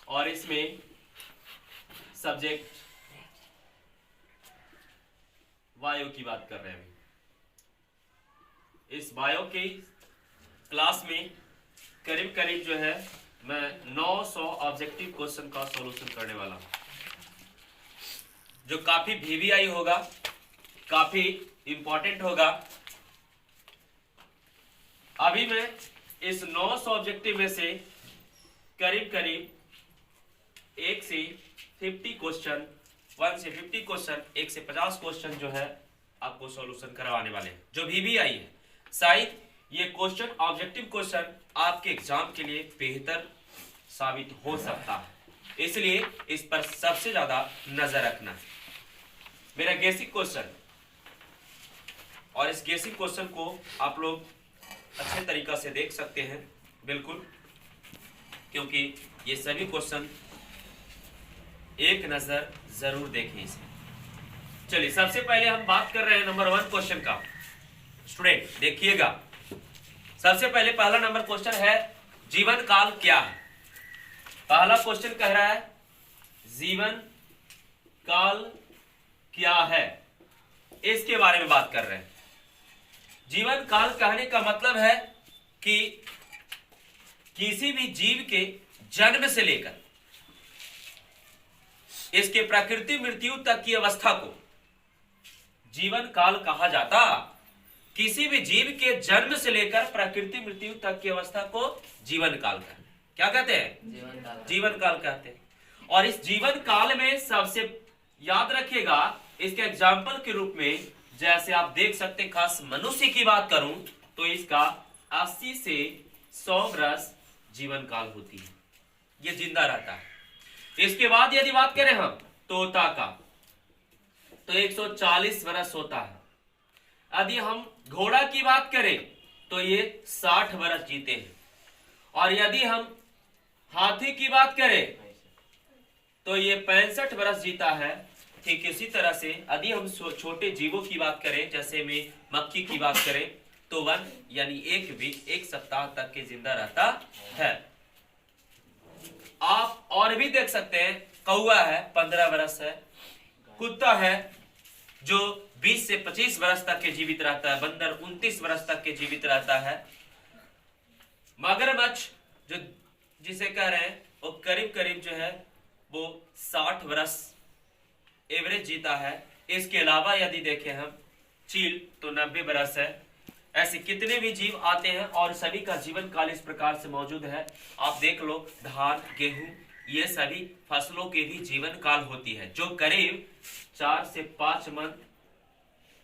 और इसमें subject bio की बात कर रहे हैं। इस बायो की क्लास में करीब करीब जो है मैं 900 ऑब्जेक्टिव क्वेश्चन का सॉल्यूशन करने वाला हूं, जो काफी वीवीआई होगा, काफी इंपॉर्टेंट होगा। अभी मैं इस 900 ऑब्जेक्टिव में से करीब करीब 1 से 50 क्वेश्चन, 1 से 50 क्वेश्चन, 1 से 50 क्वेश्चन जो है आपको सॉल्यूशन करवाने वाले हैं, जो वीवीआई है। शायद ये क्वेश्चन, ऑब्जेक्टिव क्वेश्चन आपके एग्जाम के लिए बेहतर साबित हो सकता है, इसलिए इस पर सबसे ज्यादा नजर रखना है। मेरा गेसिंग क्वेश्चन, और इस गेसिंग क्वेश्चन को आप लोग अच्छे तरीका से देख सकते हैं, बिल्कुल, क्योंकि ये सभी क्वेश्चन एक नजर जरूर देखें इसे। चलिए, सबसे पहले हम बात कर रहे हैं नंबर 1 क्वेश्चन का। स्टूडेंट देखिएगा, सबसे पहले पहला नंबर क्वेश्चन है जीवन काल क्या है। पहला क्वेश्चन कह रहा है जीवन काल क्या है, इसके बारे में बात कर रहे हैं। जीवन काल कहने का मतलब है कि किसी भी जीव के जन्म से लेकर इसके प्रकृति मृत्यु तक की अवस्था को जीवन काल कहा जाता। किसी भी जीव के जन्म से लेकर प्रकृति मृत्यु तक की अवस्था को जीवन काल कहते हैं। क्या कहते हैं? जीवन काल कहते हैं। और इस जीवन काल में सबसे याद रखिएगा, इसके एग्जाम्पल के रूप में जैसे आप देख सकते हैं, खास मनुष्य की बात करूं तो इसका 80 से 100 वर्ष जीवन काल होती है, ये जिंदा रहता है। इसके बाद यदि बात करें हम तोता का, तो 140 वर्ष होता है। यदि हम घोड़ा की बात करें तो ये 60 वर्ष जीते हैं। और यदि हम हाथी की बात करें तो ये 65 वर्ष जीता है। ठीक इसी तरह से यदि हम छोटे जीवों की बात करें, जैसे में मक्खी की बात करें, तो 1 यानी एक सप्ताह तक के जिंदा रहता है। आप और भी देख सकते हैं, कौवा है 15 वर्ष है, कुत्ता है जो 20 से 25 वर्ष तक के जीवित रहता है, बंदर 29 वर्ष तक के जीवित रहता है, मगरमच्छ जो जिसे कह रहे हैं वो करीब करीब जो है वो 60 वर्ष एवरेज जीता है। इसके अलावा यदि देखें हम चील तो 90 वर्ष है। ऐसे कितने भी जीव आते हैं और सभी का जीवन काल इस प्रकार से मौजूद है। आप देख लो, धान, गेहूं, ये सभी फसलों के भी जीवन काल होती है, जो करीब 4 से 5 मंथ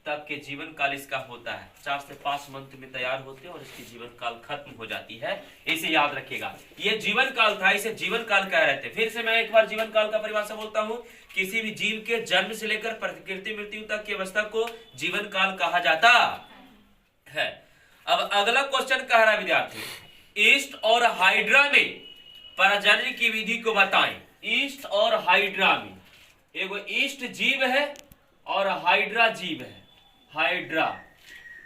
तक के जीवन काल इसका होता है। 4 से 5 मंथ में तैयार होते हैं और इसकी जीवन काल खत्म हो जाती है। इसे याद रखिएगा, ये जीवन काल था, इसे जीवन काल कह रहे थे। फिर से मैं एक बार जीवन काल का परिभाषा बोलता हूं, किसी भी जीव के जन्म से लेकर प्रकृति मृत्यु तक की अवस्था को जीवन काल कहा जाता है। अब अगला क्वेश्चन कह रहा है विद्यार्थी, ईस्ट और हाइड्रा में प्रजनन की विधि को बताएं। ईस्ट और हाइड्रा में, एगो ईस्ट जीव है और हाइड्रा जीव है, हाइड्रा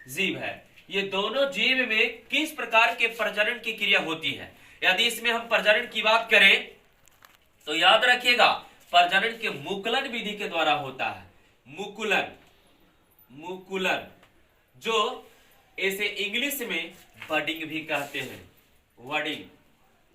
जीव है। ये दोनों जीव में किस प्रकार के प्रजनन की क्रिया होती है। यदि इसमें हम प्रजनन की बात करें तो याद रखिएगा, प्रजनन के मुकुलन विधि के द्वारा होता है। मुकुलन, मुकुलन, जो इसे इंग्लिश में बडिंग भी कहते हैं, वडिंग,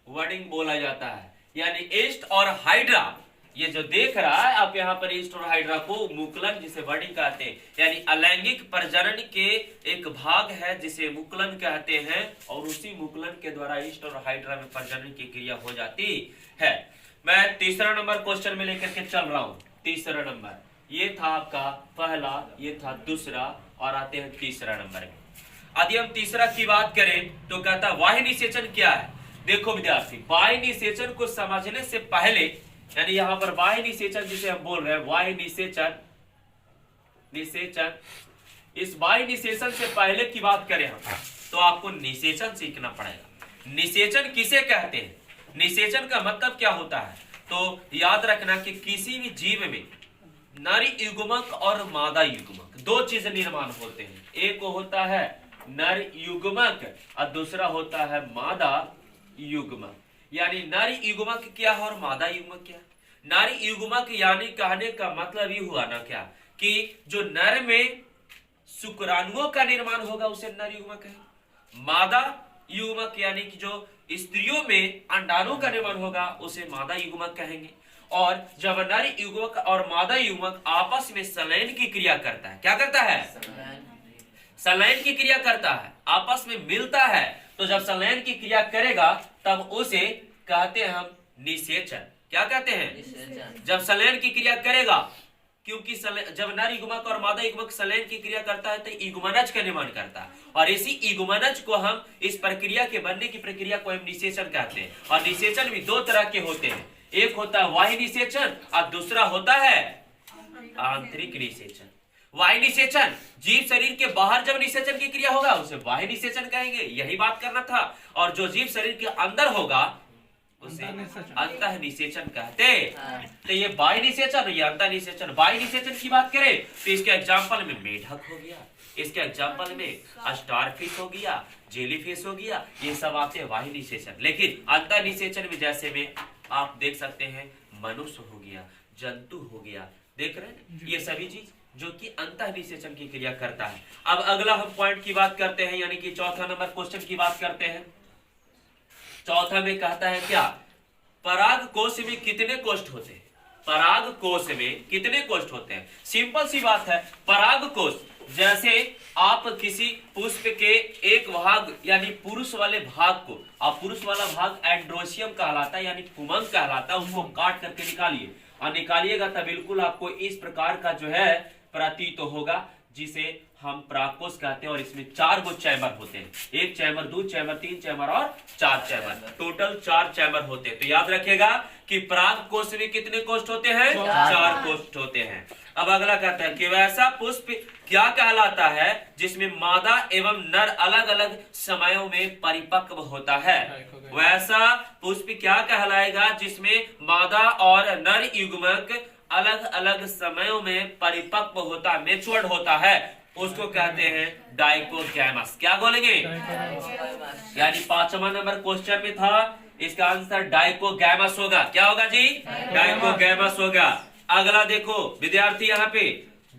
वडिंग बोला जाता है। यानी ईस्ट और हाइड्रा, ये जो देख रहा है आप यहाँ पर, ईस्ट और हाइड्रा को मुकुलन जिसे बडिंग कहते हैं, यानी अलैंगिक प्रजनन के एक भाग है जिसे मुकुलन कहते हैं, और उसी मुकुलन के द्वारा ईस्ट और हाइड्रा में प्रजनन की क्रिया हो जाती है। मैं तीसरा नंबर क्वेश्चन में लेकर के चल रहा हूं। तीसरा नंबर, ये था आपका पहला, ये था दूसरा, और आते हैं तीसरा नंबर में। यदि हम तीसरा की बात करें तो कहता है वाह्य निषेचन क्या है। देखो विद्यार्थी, वाह्य निषेचन को समझने से पहले, यानी यहाँ पर वाह्य निषेचन जिसे हम बोल रहे हैं, वाह्य निषेचन, निषेचन, इस वाह्य निषेचन से पहले की बात करें हम तो आपको निषेचन सीखना पड़ेगा। निषेचन किसे कहते हैं, निषेचन का मतलब क्या होता है, तो याद रखना कि किसी भी जीव में नर युग्मक और मादा युग्मक दो चीज निर्माण होते हैं। एक होता है नर युग्मक और दूसरा होता है मादा युग्मक। यानी नर युग्मक क्या है और मादा युग्मक क्या है। नर युग्मक यानी कहने का मतलब ये हुआ ना क्या कि जो नर में शुक्राणुओं का निर्माण होगा उसे नर युग्मक है। मादा युग्मक यानी कि जो स्त्रियों में अंडाणु का निर्माण होगा उसे मादा युग्मक कहेंगे। और जब नर युग्मक और मादा युग्मक आपस में संलयन की क्रिया करता है, क्या करता है, संलयन की क्रिया करता है, आपस में मिलता है, तो जब संलयन की क्रिया करेगा तब उसे कहते हैं हम निषेचन। क्या कहते हैं, जब संलयन की क्रिया करेगा, क्योंकि जब नर युग्मक और मादा युग्मक संलयन की क्रिया करता है तो युग्मनज का निर्माण करता है, और इसी युग्मनज को हम इस प्रक्रिया के बनने की प्रक्रिया को हम निषेचन कहते हैं। और निषेचन भी दो तरह के होते हैं, एक होता है बाह्य निषेचन और दूसरा होता है आंतरिक निषेचन। बाह्य निषेचन जीव शरीर के बाहर जब निषेचन की क्रिया होगा उसे बाह्य निषेचन कहेंगे, यही बात करना था। और जो जीव शरीर के अंदर होगा उसे अंतः निषेचन कहते। तो ये बाह्य निषेचन, ये अंतः निषेचन। बाह्य निषेचन की बात करें तो इसके एग्जाम्पल में मेढक हो गया, इसके एग्जाम्पल में स्टारफिश हो गया, जेलीफिश हो गया, ये सब आते हैं बाह्य निषेचन। लेकिन अंतः निषेचन में जैसे में आप देख सकते हैं मनुष्य हो गया, जंतु हो गया, देख रहे हैं ये सभी चीज जो कि अंतः निषेचन की क्रिया करता है। अब अगला हम पॉइंट की बात करते हैं, यानी कि चौथा नंबर क्वेश्चन की बात करते हैं। चौथा में कहता है क्या, पराग कोश में कितने कोष्ठ होते हैं, पराग कोश में कितने कोष्ठ होते हैं। सिंपल सी बात है, पराग कोश जैसे आप किसी पुष्प के एक भाग यानी पुरुष वाले भाग को, आप पुरुष वाला भाग एंड्रोसियम कहलाता है यानी पुमंग कहलाता है, उसको काट करके निकालिए और निकालिएगा तब बिल्कुल आपको इस प्रकार का जो है प्रतीत होगा, जिसे हम परागकोश कहते हैं। और इसमें 4 गो चैम्बर होते हैं, 1 चैम्बर, 2 चैम्बर, 3 चैम्बर और 4 चैम्बर, टोटल 4 चैम्बर होते हैं। तो याद रखिएगा कि परागकोश में कितने कोष्ठ होते हैं, 4 कोष्ठ होते हैं। अब अगला कहता है कि वैसा पुष्प क्या कहलाता है जिसमें मादा एवं नर अलग अलग समयों में परिपक्व होता है। वैसा पुष्प क्या कहलाएगा जिसमें मादा और नर युग्मक अलग अलग समयों में परिपक्व होता, मैच्योर्ड होता है, उसको कहते हैं डाइकोगैमस। क्या बोलेंगे, यानी 5वां नंबर क्वेश्चन में था, इसका आंसर डाइकोगैमस होगा। क्या होगा जी, डाइकोगैमस होगा। अगला देखो विद्यार्थी, यहाँ पे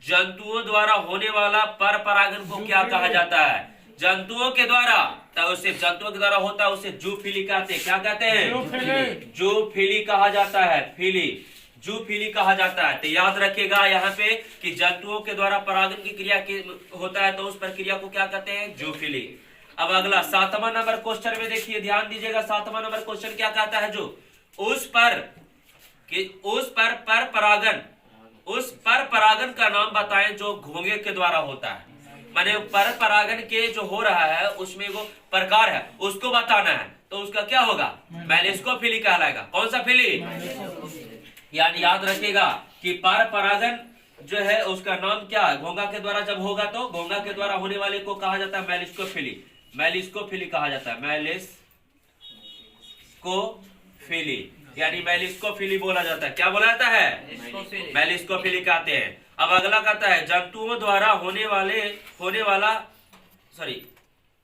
जंतुओं द्वारा होने वाला पर परागन को क्या कहा जाता है, जंतुओं के द्वारा, तो उसे जंतुओं के द्वारा होता है उसे जूफिली कहते हैं। क्या कहते हैं, जूफिली कहा जाता है, फिली, जूफिली कहा जाता है। तो याद रखिएगा यहाँ पे कि जंतुओं के द्वारा परागन की क्रिया होता है तो उस प्रक्रिया को क्या कहते हैं, जूफिली। अब अगला 7वां नंबर क्वेश्चन में देखिए, ध्यान दीजिएगा। 7वां नंबर क्वेश्चन क्या कहता है, जो उस पर परागन का नाम बताएं जो घोंगे के द्वारा होता है। माने पर परागन के जो हो रहा है उसमें वो प्रकार है उसको बताना है, तो उसका क्या होगा, मेलिस्कोफिली कहलाएगा। कौन सा फिली, यानी याद रखिएगा कि पर परागन जो है उसका नाम क्या है, घोंगा के द्वारा जब होगा तो घोंगा के द्वारा होने वाले को कहा जाता है मेलिस्कोफिली, मेलिस्कोफिली कहा जाता है, मेलिस्कोफिली, यानी मेलिस्कोफिली बोला जाता है। क्या बोला जाता है, मेलिस्कोफिली कहते हैं। अब अगला कहता है जंतुओं द्वारा होने वाला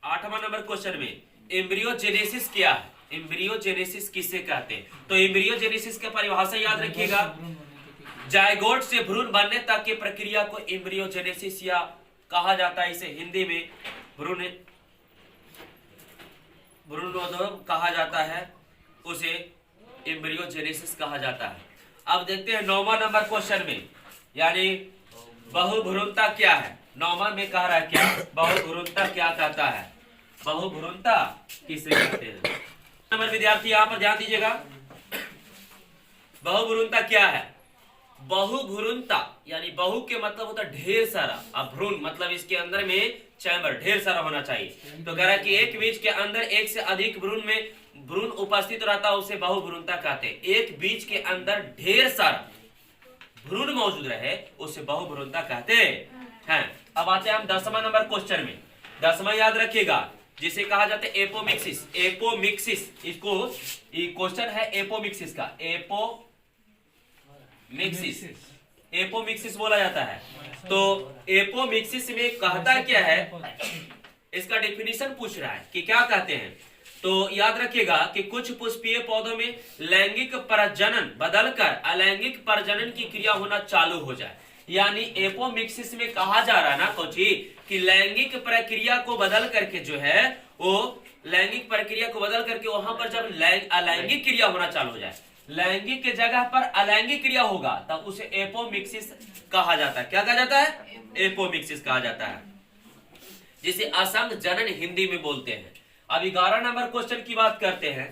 8वां नंबर क्वेश्चन में एम्ब्रियोजेनेसिस क्या है, एम्ब्रियोजेनेसिस किसे कहते हैं। तो एम्ब्रियोजेनेसिस का परिभाषा याद रखिएगा, जायगोट से भ्रूण बनने तक की प्रक्रिया को एम्ब्रियोजेनेसिस या कहा जाता है, इसे हिंदी में भ्रूणोद्भव कहा जाता है, उसे एम्ब्रियोजेनेसिस कहा जाता है। अब देखते हैं 9वां नंबर क्वेश्चन में, यानी बहुभ्रूणता क्या है। 9वां में कह रहा है क्या, बहुभ्रूणता क्या कहता है, बहुभ्रूणता किसे कहते हैं। नंबर विद्यार्थी यहाँ पर ध्यान दीजिएगा, बहुभ्रूणता क्या है। बहुभ्रूणता यानी बहु के मतलब होता है ढेर सारा, अब भ्रूण मतलब इसके अंदर में चैम्बर ढेर सारा होना चाहिए। तो कह रहा है कि एक बीज के अंदर एक से अधिक भ्रूण उपस्थित रहता है उसे बहुभ्रूणता कहते हैं। एक बीज के अंदर ढेर सारा भ्रूण मौजूद रहे उसे बहुभ्रूणता कहते हैं। अब आते हैं हम 10वां नंबर क्वेश्चन में। 10वां याद रखिएगा जिसे कहा जाता है एपोमिक्सिस। एपोमिक्सिस, इसको ये क्वेश्चन है एपोमिक्सिस का, एपोमिक्सिस बोला जाता है। तो एपोमिक्सिस में कहता क्या है, इसका डेफिनेशन पूछ रहा है कि क्या कहते हैं। तो याद रखिएगा कि कुछ पुष्पीय पौधों में लैंगिक प्रजनन बदलकर अलैंगिक प्रजनन की क्रिया होना चालू हो जाए, यानी एपोमिक्सिस में कहा जा रहा है ना कोची कि लैंगिक प्रक्रिया को बदल करके जो है वो लैंगिक प्रक्रिया को बदल करके वहां पर जब अलैंगिक क्रिया होना चालू हो जाए, लैंगिक के जगह पर अलैंगिक क्रिया होगा तब उसे एपोमिक्सिस कहा जाता है। क्या कहा जाता है? एपोमिक्सिस कहा जाता है, जिसे असंग जनन हिंदी में बोलते हैं। अब 11 नंबर क्वेश्चन की बात करते हैं।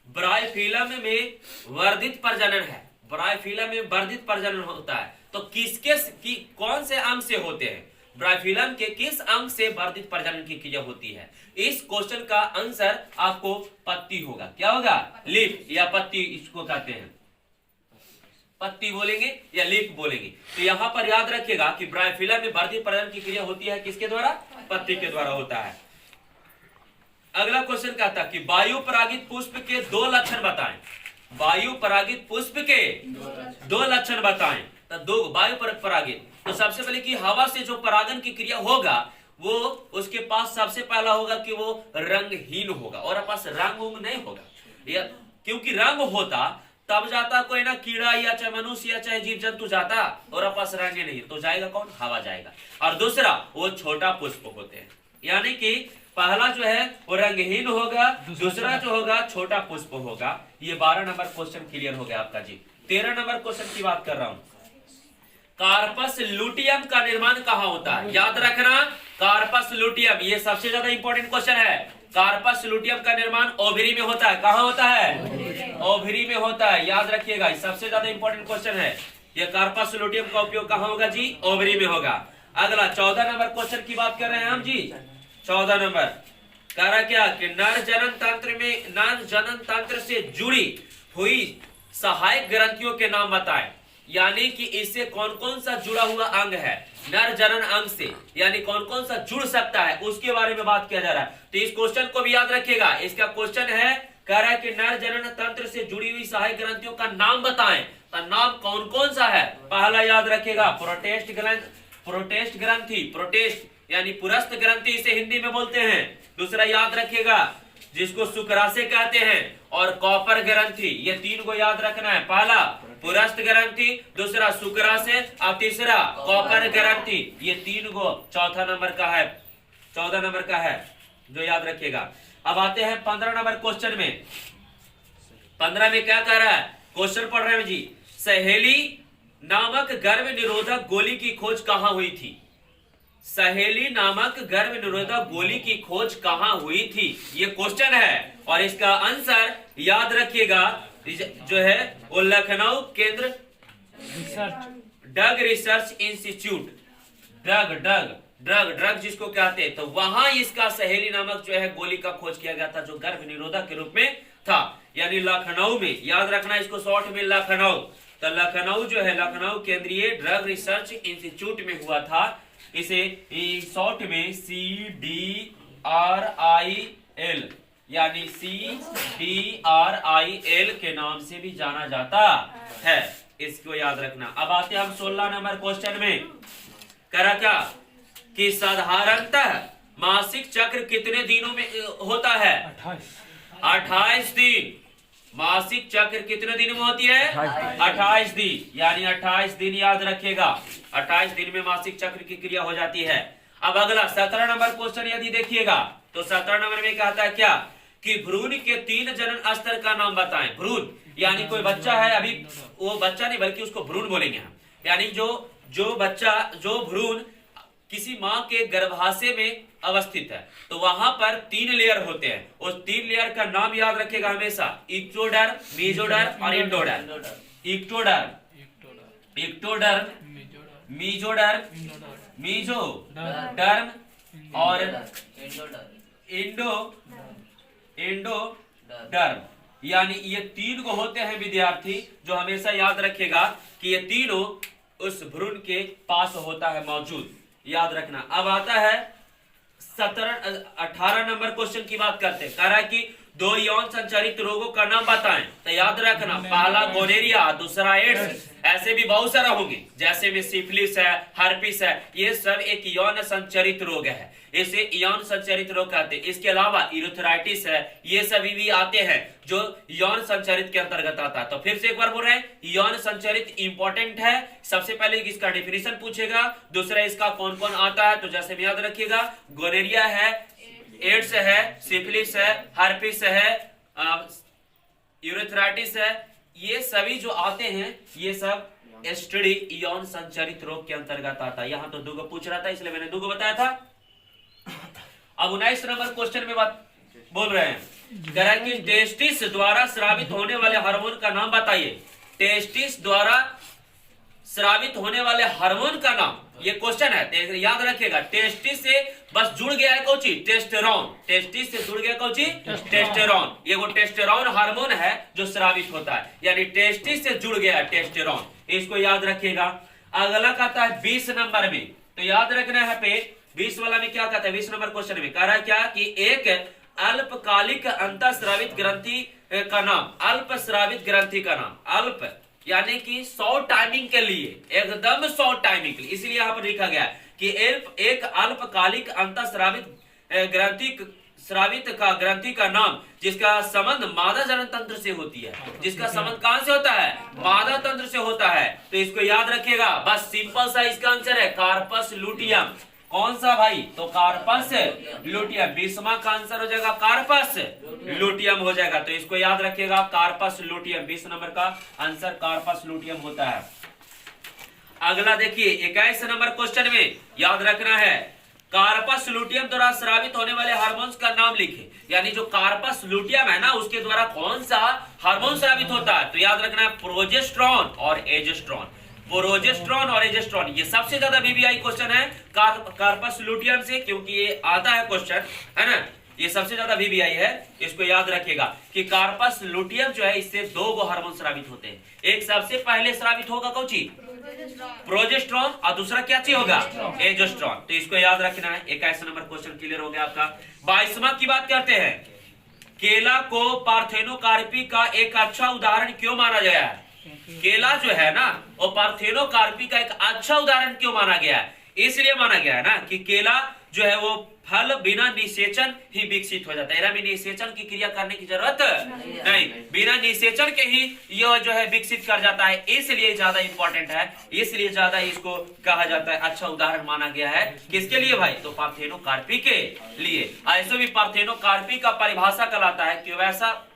ब्रायफिलम में वर्धित प्रजनन है, ब्रायफिलम में वर्धित प्रजनन होता है, तो कौन से अंग से होते हैं? ब्रायफिलम के किस अंग से वर्धित प्रजनन की क्रिया होती है? इस क्वेश्चन का आंसर आपको पत्ती होगा। क्या होगा? लीफ या पत्ती इसको कहते हैं, पत्ती बोलेंगे या लीफ बोलेंगे। तो यहां पर याद रखिएगा कि ब्रायफिलम में वर्धित प्रजनन की क्रिया होती है किसके द्वारा? पत्ती के द्वारा होता है। अगला क्वेश्चन कहता है कि वायु परागित पुष्प के 2 लक्षण बताएं। वायु परागित पुष्प के 2 लक्षण बताएं। तो 2 वायु परागित, तो सबसे पहले कि हवा से जो परागन की क्रिया होगा वो उसके पास सबसे पहला होगा कि वो रंगहीन होगा, और पास रंग उंग नहीं होगा, या क्योंकि रंग होता तब जाता कोई ना कीड़ा या चाहे मनुष्य या चाहे जीव जंतु जाता, और पास रंग नहीं तो जाएगा कौन? हवा जाएगा। और दूसरा वो छोटा पुष्प होते हैं, यानी कि पहला जो है वो रंगहीन होगा, दूसरा जो होगा छोटा पुष्प होगा। ये 12 नंबर क्वेश्चन क्लियर हो गया आपका जी। 13 नंबर क्वेश्चन की बात कर रहा हूं। कार्पस लुटियम का निर्माण कहाँ होता है? याद रखना, कार्पस लुटियम ये सबसे ज्यादा इंपॉर्टेंट क्वेश्चन है। कार्पस लुटियम का निर्माण ओवरी में होता है। कहाँ होता है? ओवरी में होता है, याद रखिएगा, सबसे ज्यादा इंपॉर्टेंट क्वेश्चन है। ये कार्पस लुटियम का उपयोग कहाँ होगा जी? ओवरी में होगा। अगला 14 नंबर क्वेश्चन की बात कर रहे हैं हम जी। 14 नंबर कह रहा क्या कि नर जनन तंत्र से जुड़ी हुई सहायक ग्रंथियों के नाम बताएं, यानी कि इससे कौन कौन सा जुड़ा हुआ अंग है नर जनन अंग से, यानी कौन कौन सा जुड़ सकता है उसके बारे में बात किया जा रहा है। तो इस क्वेश्चन को भी याद रखिएगा। इसका क्वेश्चन है, कह रहा है कि नर जनन तंत्र से जुड़ी हुई सहायक ग्रंथियों का नाम बताएं। तो नाम कौन कौन सा है? पहला याद रखिएगा प्रोटेस्ट ग्रंथि, प्रोटेस्ट यानी पुरस्त ग्रंथि इसे हिंदी में बोलते हैं। दूसरा याद रखिएगा जिसको शुक्राशय कहते हैं, और कॉपर ग्रंथि, ये 3 को याद रखना है। पहला पुरस्त ग्रंथि, दूसरा शुक्राशय और तीसरा कॉपर ग्रंथि, ये 3 को 14 नंबर का है, 14 नंबर का है जो याद रखिएगा। अब आते हैं 15 नंबर क्वेश्चन में। 15 में क्या कह रहा है? क्वेश्चन पढ़ रहे हैं जी। सहेली नामक गर्भ निरोधक गोली की खोज कहां हुई थी? सहेली नामक गर्भ निरोधक गोली की खोज कहां हुई थी? ये क्वेश्चन है, और इसका आंसर याद रखिएगा जो है वो लखनऊ केंद्र ड्रग रिसर्च इंस्टीट्यूट, ड्रग जिसको कहते हैं, तो वहां इसका सहेली नामक जो है गोली का खोज किया गया था, जो गर्भ निरोधक के रूप में था, यानी लखनऊ में। याद रखना इसको शॉर्ट में लखनऊ। तो लखनऊ जो है लखनऊ केंद्रीय ड्रग रिसर्च इंस्टीट्यूट में हुआ था। इसे शॉर्ट में CDRIL यानी CDRIL के नाम से भी जाना जाता है, इसको याद रखना। अब आते हैं हम 16 नंबर क्वेश्चन में। करा क्या कि साधारणतः मासिक चक्र कितने दिनों में होता है? 28 दिन। मासिक चक्र कितने दिन में होती है? 28 दिन, यानी 28 दिन याद रखिएगा। 28 दिन में मासिक चक्र की क्रिया हो जाती है। अब अगला 17 नंबर क्वेश्चन यदि देखिएगा तो 17 नंबर में कहता है क्या कि भ्रूण के 3 जनन स्तर का नाम बताएं। भ्रूण यानी कोई बच्चा है, अभी वो बच्चा नहीं बल्कि उसको भ्रूण बोलेंगे हम, यानी जो भ्रूण किसी माँ के गर्भाशय में अवस्थित है, तो वहां पर 3 लेयर होते हैं। उस 3 लेयर का नाम याद रखेगा हमेशा, इक्टोडर्म, मेसोडर्म और एंडोडर्म। इक्टोडर्म, मेसोडर्म, मेसोडर्म और एंडोडर्म, यानी ये 3 को होते हैं विद्यार्थी, जो हमेशा याद रखेगा कि ये तीनों उस भ्रूण के पास होता है मौजूद, याद रखना। अब आता है 18 नंबर क्वेश्चन की बात करते हैं। कह रहा है कि 2 यौन संचारित रोगों का नाम बताएं। तो याद रखना, पहला गोनेरिया, दूसरा एड्स, ऐसे भी बहुत सारा होंगे, जैसे में सिफिलिस है, हर्पिस है, ये सब एक यौन संचरित रोग है, इसे यौन संचरित रोग कहते हैं। इसके अलावा यूरेथ्राइटिस है, ये सभी भी आते हैं जो यौन संचरित के अंतर्गत आता है। तो फिर से एक बार बोल रहे हैं, यौन संचरित इंपॉर्टेंट है। सबसे पहले इसका डेफिनेशन पूछेगा, दूसरा इसका कौन कौन आता है, तो जैसे भी याद रखिएगा, गोनेरिया है, एड्स है, सिफिलिस है, हर्पिस है, यूरेथ्राइटिस है, ये सभी जो आते हैं ये सब एसटीडी यौन संचरित रोग के अंतर्गत आता है। यहां तो दो पूछ रहा था इसलिए मैंने दो बताया था। अब 19 नंबर क्वेश्चन में बात बोल रहे हैं, कह रहा है कि टेस्टिस द्वारा स्रावित होने वाले हार्मोन का नाम बताइए। टेस्टिस द्वारा स्रावित होने वाले हार्मोन का नाम, ये क्वेश्चन है, याद रखिएगा। टेस्टिस से बस जुड़ गया है कौची, टेस्टेरोन, टेस्टिस से जुड़ गया कौची, टेस्टेरोन। ये वो टेस्टेरोन हार्मोन है जो स्रावित होता है, यानी टेस्टिस से जुड़ गया है टेस्टेरोन, इसको याद रखिएगा। अगला कहता है 20 नंबर में, तो याद रखना है पे 20 वाला में क्या कहता है, 20 नंबर क्वेश्चन में कह रहा है क्या कि एक अल्पकालिक अंतःस्रावित ग्रंथि का नाम, अल्प स्रावित ग्रंथि का नाम, अल्प यानी कि 100 टाइमिंग के लिए, एकदम 100 टाइमिंग के लिए, इसलिए यहां पर लिखा गया है कि एक अल्पकालिक अंतःस्रावित ग्रंथि का नाम जिसका संबंध मादा जनन तंत्र से होती है, जिसका संबंध कहां से होता है, मादा तंत्र से होता है। तो इसको याद रखिएगा, बस सिंपल सा इसका आंसर है कार्पस लुटियम। कौन सा भाई, तो कार्पस लुटियम। 20वां का आंसर हो जाएगा कार्पस लुटियम हो जाएगा, तो इसको याद रखिएगा कार्पस लुटियम। 20 नंबर का आंसर कार्पस लुटियम होता है। अगला देखिए 21 नंबर क्वेश्चन में याद रखना है, कार्पस लुटियम द्वारा स्रावित होने वाले हार्मोन्स का नाम लिखे। यानी जो कार्पस लुटियम है ना, उसके द्वारा कौन सा हार्मोन स्रावित होता है, तो याद रखना है प्रोजेस्टेरोन और एजेस्ट्रॉन। प्रोजेस्टेरोन और एजेस्ट्रॉन, ये सबसे ज्यादा बीबीआई क्वेश्चन है कार्पस लुटियम से, क्योंकि ये आता है क्वेश्चन, है ना, ये सबसे ज्यादा बीबीआई है। इसको याद रखिएगा कि कार्पस लुटियम जो है, इससे 2 हार्मोन स्रावित होते हैं। एक सबसे पहले स्रावित होगा कौन सी, प्रोजेस्टेरोन, और दूसरा क्या चीज होगा, एजेस्ट्रॉन। तो इसको याद रखना है। 21 नंबर क्वेश्चन क्लियर हो गया आपका। 22वां की बात करते हैं, केला को पार्थेनोकार्पी का एक अच्छा उदाहरण क्यों माना गया है। केला जो है ना, वो पार्थेनोकार्पी का एक अच्छा उदाहरण क्यों माना गया है, इसलिए माना गया है ना कि केला जो है वो फल बिना निषेचन ही विकसित हो जाता है। इरा में निषेचन की क्रिया करने की जरूरत नहीं, बिना निषेचन के ही यह जो है विकसित कर जाता है, इसलिए ज्यादा इंपॉर्टेंट है, इसलिए ज्यादा इसको कहा जाता है, अच्छा उदाहरण माना गया है। किसके लिए भाई, तो पार्थेनोकार्पी के लिए। ऐसे भी पार्थेनोकार्पी का परिभाषा कहलाता है कि वैसा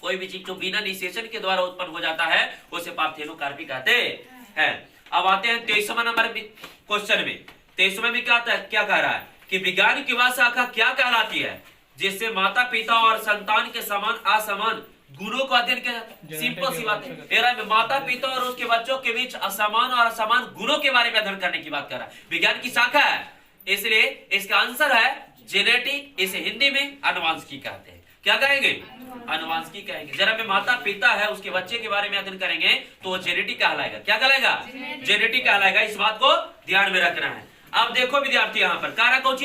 कोई भी चीज जो बिना निषेचन के द्वारा उत्पन्न हो जाता है उसे पार्थेनोकार्पी कहते हैं। अब आते हैं 23वां नंबर क्वेश्चन में। 23वें में क्या कह रहा है कि विज्ञान की वह शाखा क्या कहलाती है जिससे माता पिता और संतान के समान असमान गुणों को अध्ययन किया जाता है। सिंपल सी बात है, माता पिता और उसके बच्चों के बीच असमान और असमान गुणों के बारे में अध्ययन करने की बात कर रहा है। विज्ञान की शाखा है, इसलिए इसका आंसर है जेनेटिक। इसे हिंदी में अनुवांशिकी कहते हैं। क्या कहेंगे, अनुवांशिकी कहेंगे। जरा में माता पिता है उसके बच्चे के बारे में अध्ययन करेंगे तो वो जेनेटिक कहलाएगा। क्या कहलाएगा, जेनेटिक कहलाएगा। इस बात को ध्यान में रखना है। अब देखो विद्यार्थी, यहाँ पर कह रहा कौन,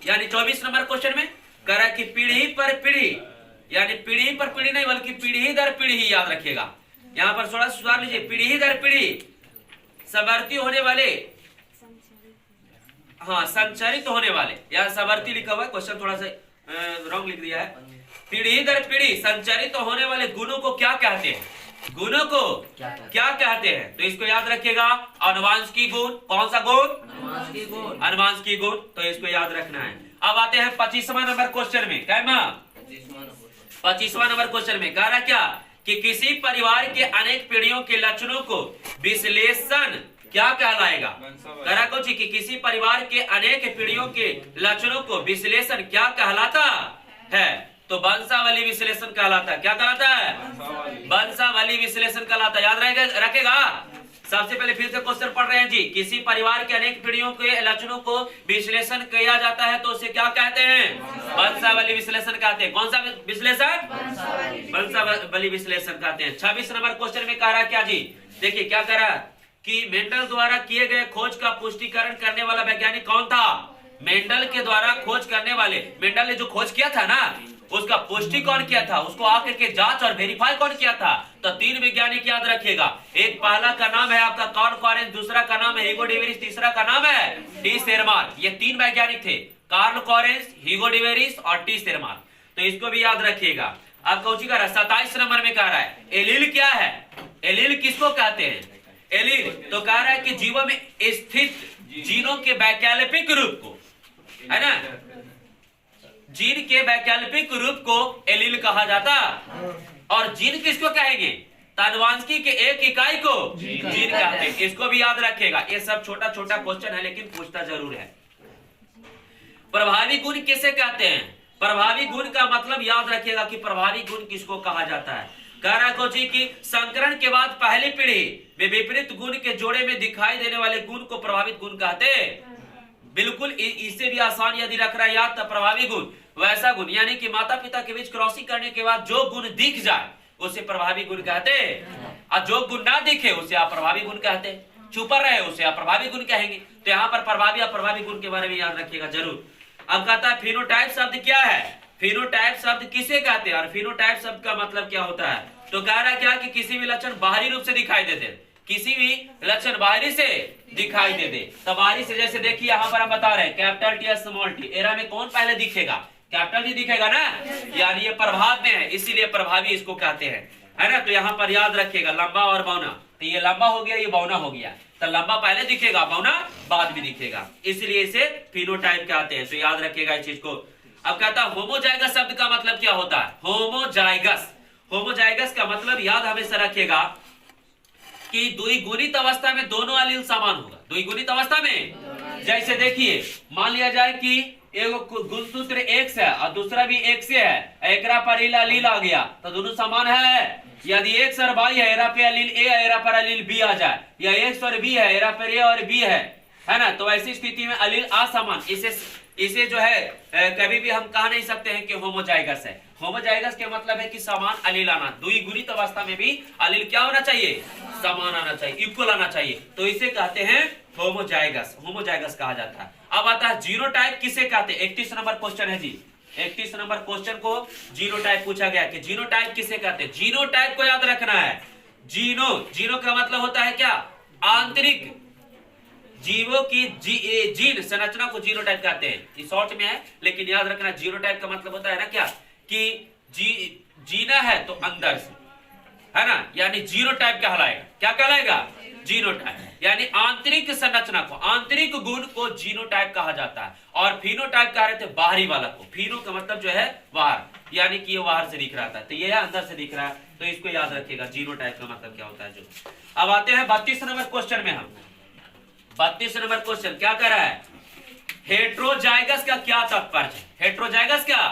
यानी 24 नंबर क्वेश्चन में कह रहा है कि पीढ़ी पर पीढ़ी, यानी पीढ़ी पर पीढ़ी नहीं बल्कि पीढ़ी दर पीढ़ी, याद रखिएगा। यहाँ पर थोड़ा सुधार लीजिए, पीढ़ी दर पीढ़ी सवर्ती होने वाले, हाँ संचरित होने वाले, यहाँ सवर्ती लिखा हुआ है, क्वेश्चन थोड़ा सा रॉन्ग लिख दिया है। पीढ़ी दर पीढ़ी संचरित होने वाले गुणों को क्या कहते हैं, गुणों को क्या कहते हैं, तो इसको याद रखिएगा, अनुवांशिकी गुण। कौन सा गुण, अनुवांशिकी गुण, तो इसको याद रखना है। अब आते हैं 25वां नंबर क्वेश्चन में। क्या 25वां नंबर क्वेश्चन में कह रहा क्या कि किसी परिवार के अनेक पीढ़ियों के लक्षणों को विश्लेषण क्या कहलाएगा। कह रहा कुछ कि किसी परिवार के अनेक पीढ़ियों के लक्षणों को विश्लेषण क्या कहलाता है, तो वंशावली विश्लेषण कहलाता है। क्या कहलाता है, वंशावली विश्लेषण कहलाता है। याद रखेगा। सबसे पहले फिर से क्वेश्चन पढ़ रहे हैं जी, किसी परिवार के अनेक पीढ़ियों के लक्षणों को विश्लेषण किया जाता है तो उसे क्या कहते हैं, वंशावली विश्लेषण कहते हैं। कौन सा विश्लेषण, वंशावली विश्लेषण कहते हैं। 26 नंबर क्वेश्चन में कह रहा क्या जी, देखिए क्या कह रहा कि मेंडल द्वारा किए गए खोज का पुष्टिकरण करने वाला वैज्ञानिक कौन था। मेंडल के द्वारा खोज करने वाले, मेंडल ने जो खोज किया था ना, उसका पुष्टि कौन किया था, उसको आकर के जांच और वेरीफाई कौन किया था? तो 3 वैज्ञानिक याद रखिएगा। एक पहला का नाम है आपका कार्ल कॉरेंस, दूसरा का नाम है ह्यूगो डेविस, तीसरा का नाम है टी शेरमान। ये 3 वैज्ञानिक थे, कार्ल कॉरेंस, ह्यूगो डेविस और टी शेरमान। तो इसको भी याद रखिएगा। अब कौची का 27 नंबर में कह रहा है एलील क्या है? एलील किसको कहते हैं? एलील तो कह रहा है कि जीवों में स्थित जीनों के वैकल्पिक रूप को, है ना, जीन के वैकल्पिक रूप को एलील कहा जाता। और जीन किसको कहेंगे? तानवांस्की के एक इकाई को जीन कहते हैं। इसको भी याद रखिएगा। ये सब छोटा छोटा क्वेश्चन है लेकिन पूछता जरूर है। प्रभावी गुण किसे कहते हैं? प्रभावी गुण का मतलब याद रखिएगा कि प्रभावी गुण किसको कहा जाता है। कह रहा है जी कि संकरण के बाद पहली पीढ़ी में विपरीत गुण के जोड़े में दिखाई देने वाले गुण को प्रभावित गुण कहते हैं। बिल्कुल इससे भी आसान यदि रख रहा है याद, तो प्रभावी गुण वैसा गुण यानी कि माता पिता के बीच क्रॉसिंग करने के बाद जो गुण दिख जाए उसे प्रभावी गुण कहते हैं, और जो गुण ना दिखे उसे अप्रभावी गुण कहते हैं। छुपा रहे उसे अप्रभावी गुण कहेंगे। तो यहाँ पर प्रभावी अप्रभावी गुण के बारे में याद रखिएगा जरूर। अब कहता है फिनोटाइप शब्द क्या है? फिनोटाइप शब्द किसे कहते हैं और फिनोटाइप शब्द का मतलब क्या होता है? तो कह रहा है क्या कि किसी भी लक्षण बाहरी रूप से दिखाई देते, किसी भी लक्षण बाहरी से दिखाई दे दे। तो बाहरी से जैसे देखिए यहाँ पर हम बता रहे हैं कैपिटल टी या स्मॉल टी, एरा में कौन पहले दिखेगा? कैपिटल टी दिखेगा ना, यानी ये प्रभाव में है इसीलिए प्रभावी इसको कहते हैं, है ना। तो यहाँ पर याद रखिएगा लंबा और बौना, तो ये लंबा हो गया, ये बौना हो गया। तो लंबा पहले दिखेगा, बौना बाद में दिखेगा, इसलिए इसे फिनोटाइप कहते हैं। तो याद रखिएगा इस चीज को। अब कहता है होमोजाइगस शब्द का मतलब क्या होता है? होमोजाइगस, होमोजाइगस का मतलब याद हमेशा रखिएगा कि द्विगुणित अवस्था में दोनों अलील समान होगा। द्विगुणित अवस्था में जैसे देखिए मान लिया जाए कि एगो गुणसूत्र एक से और दूसरा भी एक से है, एकरा पर अलील आ गया तो दोनों समान है। यदि एक सर बाई है, एरा पे अलील ए है, एरा पर अलील बी आ जाए, या एक सर बी है, एरा पर ए और बी है ना, तो ऐसी स्थिति में अलील असमान, इसे जो है कभी भी हम कह नहीं सकते हैं कि होमोजाइगस है। होमोजाइगस के मतलब है कि समान अलील आना। द्विगुणित अवस्था में भी अलील क्या होना चाहिए? समान आना चाहिए, इक्वल आना चाहिए, तो इसे कहते हैं होमोजाइगस, होमोजाइगस कहा जाता है। अब आता है जीनोटाइप किसे कहते हैं? 31 नंबर क्वेश्चन है जी। 31 नंबर क्वेश्चन को जीनोटाइप पूछा गया कि जीनोटाइप किसे कहते हैं। जीनोटाइप को याद रखना है। जीनो का मतलब होता है क्या? आंतरिक जीवों की जीन संरचना को जीनोटाइप कहते हैं। ये शॉर्ट में है लेकिन याद रखना जीनोटाइप का मतलब होता है ना क्या कि जीना है तो अंदर से, है ना, यानी जीनोटाइप कहलाएगा। क्या कहलाएगा? जीनोटाइप, यानी आंतरिक संरचना को, आंतरिक गुण को जीनोटाइप कहा जाता है। और फिनोटाइप कह रहे थे बाहरी वाला को। फिनो का मतलब जो है बाहर, यानी कि ये बाहर से दिख रहा था, तो ये अंदर से दिख रहा है, तो इसको याद रखिएगा जीनोटाइप का मतलब क्या होता है। जो अब आते हैं 32 नंबर क्वेश्चन में। हम 32 नंबर क्वेश्चन क्या कर रहा है? हेट्रोजाइगस का क्या तात्पर्य है? हेट्रोजाइगस का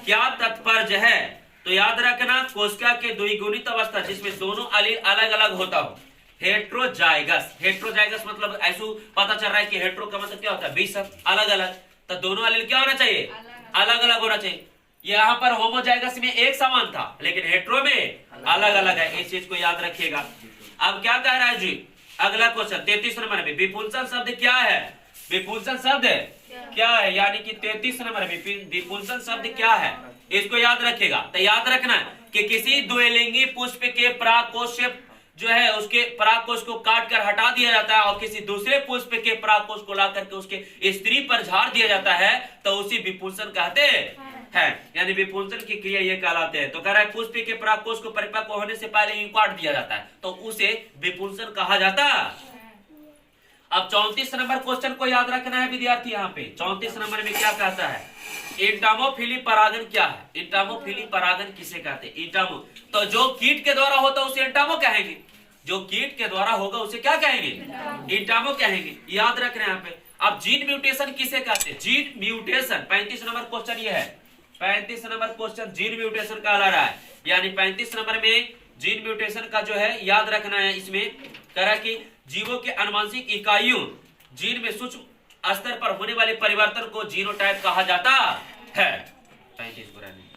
क्या तात्पर्य है? तो याद रखना कोशिका के द्विगुणित अवस्था जिसमें दोनों अलील अलग अलग होता हो, हेट्रोजाइगस। हेट्रोजाइगस मतलब ऐसा पता चल रहा है कि हेट्रो का मतलब क्या होता है? 20 अलग अलग, तो दोनों अलील क्या होना चाहिए? अलग अलग होना चाहिए। यहाँ पर होमोजाइगस में एक समान था लेकिन हेट्रो में अलग अलग है, इस चीज को याद रखिएगा। अब क्या कह रहा है जी अगला क्वेश्चन 33 नंबर में, विपुंसन शब्द क्या है? विपुंसन शब्द क्या है? यानी कि 33 नंबर में विपुंसन शब्द क्या है, इसको याद रखिएगा। तो याद रखना कि किसी द्विलिंगी पुष्प के परागकोश से जो है उसके परागकोश को काट कर हटा दिया जाता है और किसी दूसरे पुष्प के परागकोश को ला करके उसके स्त्री पर झाड़ दिया जाता है, तो उसी विपुंसन कहते हैं, यानी विपुंसन की क्रिया ये कहलाते हैं। तो कह रहा है पुष्प के परागकोश को परिपक्व होने से पहले ही काट दिया जाता है, तो उसे विपुंसन कहा जाता है। अब 34 नंबर क्वेश्चन को याद रखना है विद्यार्थी। यहाँ पे 34 नंबर में क्या कहता है? इंटामोफिली परागन क्या है? इंटामोफिली परागन किसे कहते हैं? इंटामो, तो जो कीट के द्वारा होता है उसे इंटामो कहेंगे, जो कीट के द्वारा होगा उसे क्या कहेंगे? इंटामो कहेंगे, याद रख रहे हैं यहाँ पे। अब जीन म्यूटेशन किसे कहते हैं? जीन म्यूटेशन 35 नंबर क्वेश्चन ये है। 35 नंबर क्वेश्चन जीन म्यूटेशन कहला रहा है, यानी 35 नंबर में जीन म्यूटेशन का जो है याद रखना है। इसमें कह रहा है कि जीवों के आनुवंशिक इकाइयों जीन में सूक्ष्म स्तर पर होने वाले परिवर्तन को जीनोटाइप कहा जाता है। 35